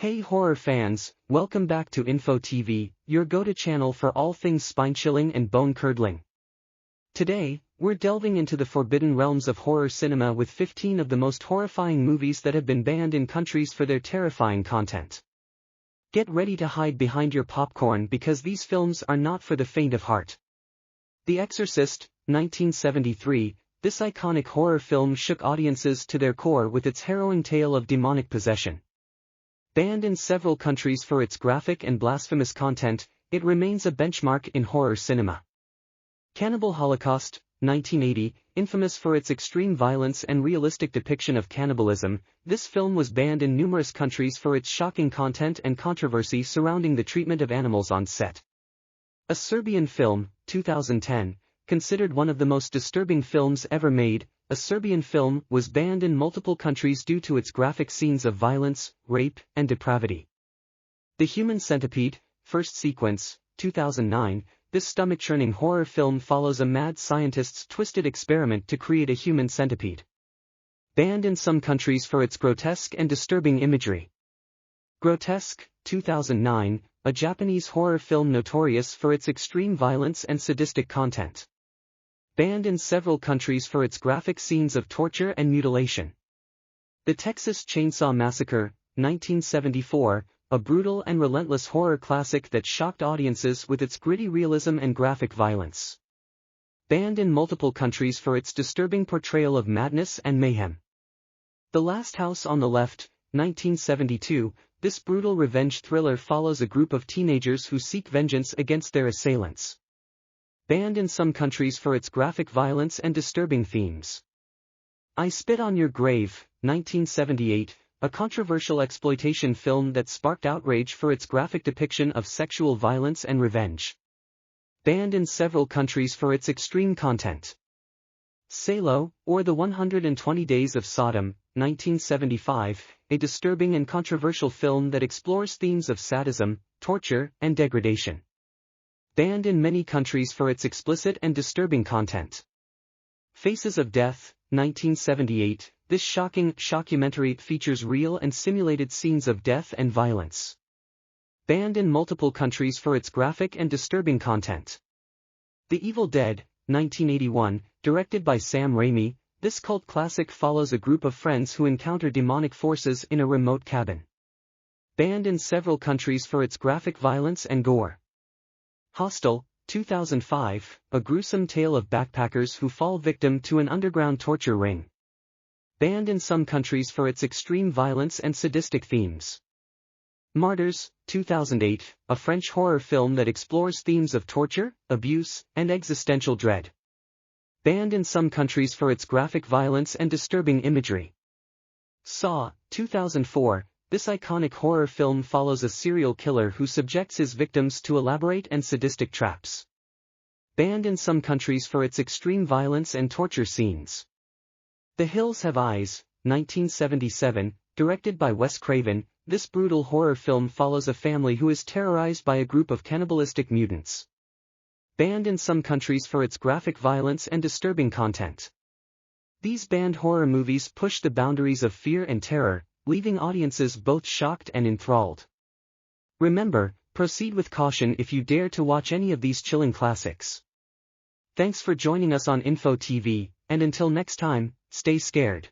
Hey horror fans, welcome back to Info TV, your go-to channel for all things spine-chilling and bone-curdling. Today, we're delving into the forbidden realms of horror cinema with 15 of the most horrifying movies that have been banned in countries for their terrifying content. Get ready to hide behind your popcorn because these films are not for the faint of heart. The Exorcist, 1973, this iconic horror film shook audiences to their core with its harrowing tale of demonic possession. Banned in several countries for its graphic and blasphemous content, it remains a benchmark in horror cinema. Cannibal Holocaust, 1980, infamous for its extreme violence and realistic depiction of cannibalism, this film was banned in numerous countries for its shocking content and controversy surrounding the treatment of animals on set. A Serbian Film, 2010, considered one of the most disturbing films ever made, a Serbian film was banned in multiple countries due to its graphic scenes of violence, rape, and depravity. The Human Centipede, first sequence, 2009, this stomach-churning horror film follows a mad scientist's twisted experiment to create a human centipede. Banned in some countries for its grotesque and disturbing imagery. Grotesque, 2009, a Japanese horror film notorious for its extreme violence and sadistic content. Banned in several countries for its graphic scenes of torture and mutilation. The Texas Chain Saw Massacre, 1974, a brutal and relentless horror classic that shocked audiences with its gritty realism and graphic violence. Banned in multiple countries for its disturbing portrayal of madness and mayhem. The Last House on the Left, 1972, this brutal revenge thriller follows a group of teenagers who seek vengeance against their assailants. Banned in some countries for its graphic violence and disturbing themes. I Spit on Your Grave, 1978, a controversial exploitation film that sparked outrage for its graphic depiction of sexual violence and revenge. Banned in several countries for its extreme content. Salo, or The 120 Days of Sodom, 1975, a disturbing and controversial film that explores themes of sadism, torture, and degradation. Banned in many countries for its explicit and disturbing content. Faces of Death, 1978, this shocking shockumentary features real and simulated scenes of death and violence. Banned in multiple countries for its graphic and disturbing content. The Evil Dead, 1981, directed by Sam Raimi, this cult classic follows a group of friends who encounter demonic forces in a remote cabin. Banned in several countries for its graphic violence and gore. Hostel, 2005, a gruesome tale of backpackers who fall victim to an underground torture ring. Banned in some countries for its extreme violence and sadistic themes. Martyrs, 2008, a French horror film that explores themes of torture, abuse, and existential dread. Banned in some countries for its graphic violence and disturbing imagery. Saw, 2004, this iconic horror film follows a serial killer who subjects his victims to elaborate and sadistic traps. Banned in some countries for its extreme violence and torture scenes. The Hills Have Eyes, 1977, directed by Wes Craven, this brutal horror film follows a family who is terrorized by a group of cannibalistic mutants. Banned in some countries for its graphic violence and disturbing content. These banned horror movies push the boundaries of fear and terror, leaving audiences both shocked and enthralled. Remember, proceed with caution if you dare to watch any of these chilling classics. Thanks for joining us on Info TV, and until next time, stay scared.